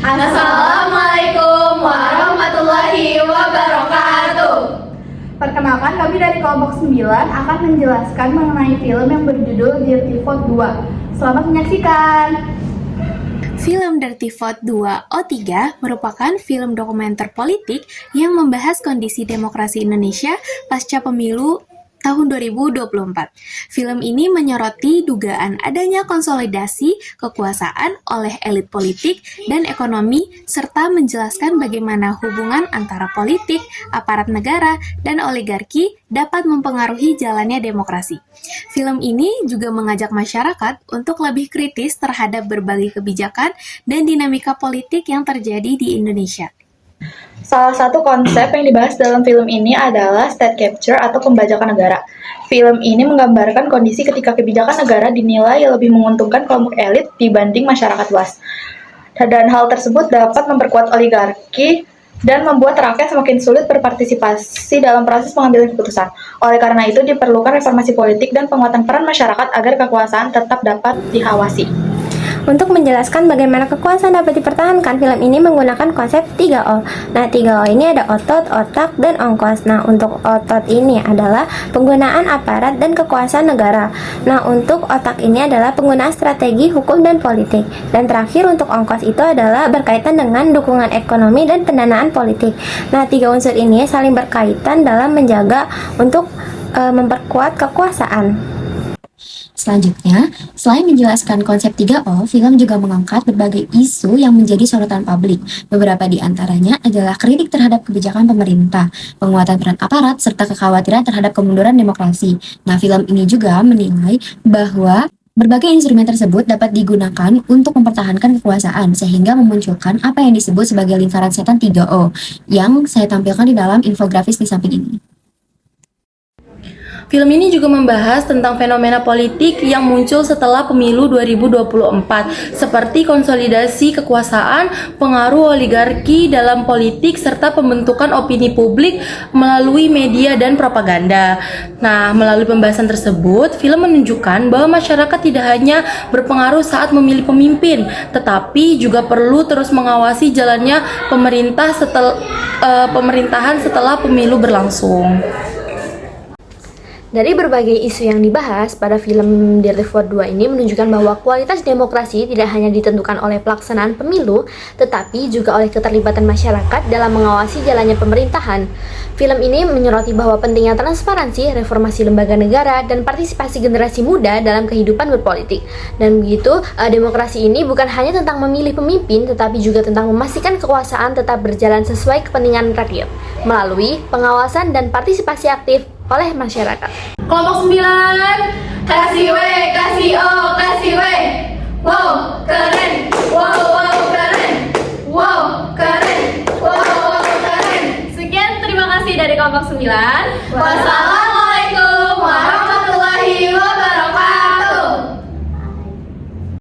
Assalamualaikum warahmatullahi wabarakatuh. Perkenalkan, kami dari kelompok 9 akan menjelaskan mengenai film yang berjudul Dirty Vote 2. Selamat menyaksikan. Film Dirty Vote 2 O3 merupakan film dokumenter politik yang membahas kondisi demokrasi Indonesia pasca pemilu tahun 2024. Film ini menyoroti dugaan adanya konsolidasi kekuasaan oleh elit politik dan ekonomi serta menjelaskan bagaimana hubungan antara politik, aparat negara, dan oligarki dapat mempengaruhi jalannya demokrasi. Film ini juga mengajak masyarakat untuk lebih kritis terhadap berbagai kebijakan dan dinamika politik yang terjadi di Indonesia. Salah satu konsep yang dibahas dalam film ini adalah state capture atau pembajakan negara. Film ini menggambarkan kondisi ketika kebijakan negara dinilai lebih menguntungkan kelompok elit dibanding masyarakat luas. Dan hal tersebut dapat memperkuat oligarki dan membuat rakyat semakin sulit berpartisipasi dalam proses pengambilan keputusan. Oleh karena itu diperlukan reformasi politik dan penguatan peran masyarakat agar kekuasaan tetap dapat diawasi. Untuk menjelaskan bagaimana kekuasaan dapat dipertahankan, film ini menggunakan konsep 3O. Nah, 3O ini ada otot, otak, dan ongkos. Nah, untuk otot ini adalah penggunaan aparat dan kekuasaan negara. Nah, untuk otak ini adalah penggunaan strategi, hukum, dan politik. Dan terakhir untuk ongkos itu adalah berkaitan dengan dukungan ekonomi dan pendanaan politik. Nah, 3 unsur ini saling berkaitan dalam menjaga untuk memperkuat kekuasaan. Selanjutnya, selain menjelaskan konsep 3O, film juga mengangkat berbagai isu yang menjadi sorotan publik. Beberapa di antaranya adalah kritik terhadap kebijakan pemerintah, penguatan peran aparat, serta kekhawatiran terhadap kemunduran demokrasi. Nah, film ini juga menilai bahwa berbagai instrumen tersebut dapat digunakan untuk mempertahankan kekuasaan, sehingga memunculkan apa yang disebut sebagai lingkaran setan 3O, yang saya tampilkan di dalam infografis di samping ini. Film ini juga membahas tentang fenomena politik yang muncul setelah pemilu 2024, seperti konsolidasi kekuasaan, pengaruh oligarki dalam politik, serta pembentukan opini publik melalui media dan propaganda. Nah, melalui pembahasan tersebut, film menunjukkan bahwa masyarakat tidak hanya berpengaruh saat memilih pemimpin, tetapi juga perlu terus mengawasi jalannya pemerintahan setelah pemilu berlangsung. Dari berbagai isu yang dibahas pada film Dirty Vote 2 ini menunjukkan bahwa kualitas demokrasi tidak hanya ditentukan oleh pelaksanaan pemilu, tetapi juga oleh keterlibatan masyarakat dalam mengawasi jalannya pemerintahan. Film ini menyoroti bahwa pentingnya transparansi, reformasi lembaga negara, dan partisipasi generasi muda dalam kehidupan berpolitik. Dan begitu, demokrasi ini bukan hanya tentang memilih pemimpin, tetapi juga tentang memastikan kekuasaan tetap berjalan sesuai kepentingan rakyat, melalui pengawasan dan partisipasi aktif oleh masyarakat. Kelompok 9, kasih W, kasih O, kasih W. Wow, keren. Wow, wow, keren. Wow, keren. Wow, wow, keren. Sekian, terima kasih dari kelompok 9. Wassalam.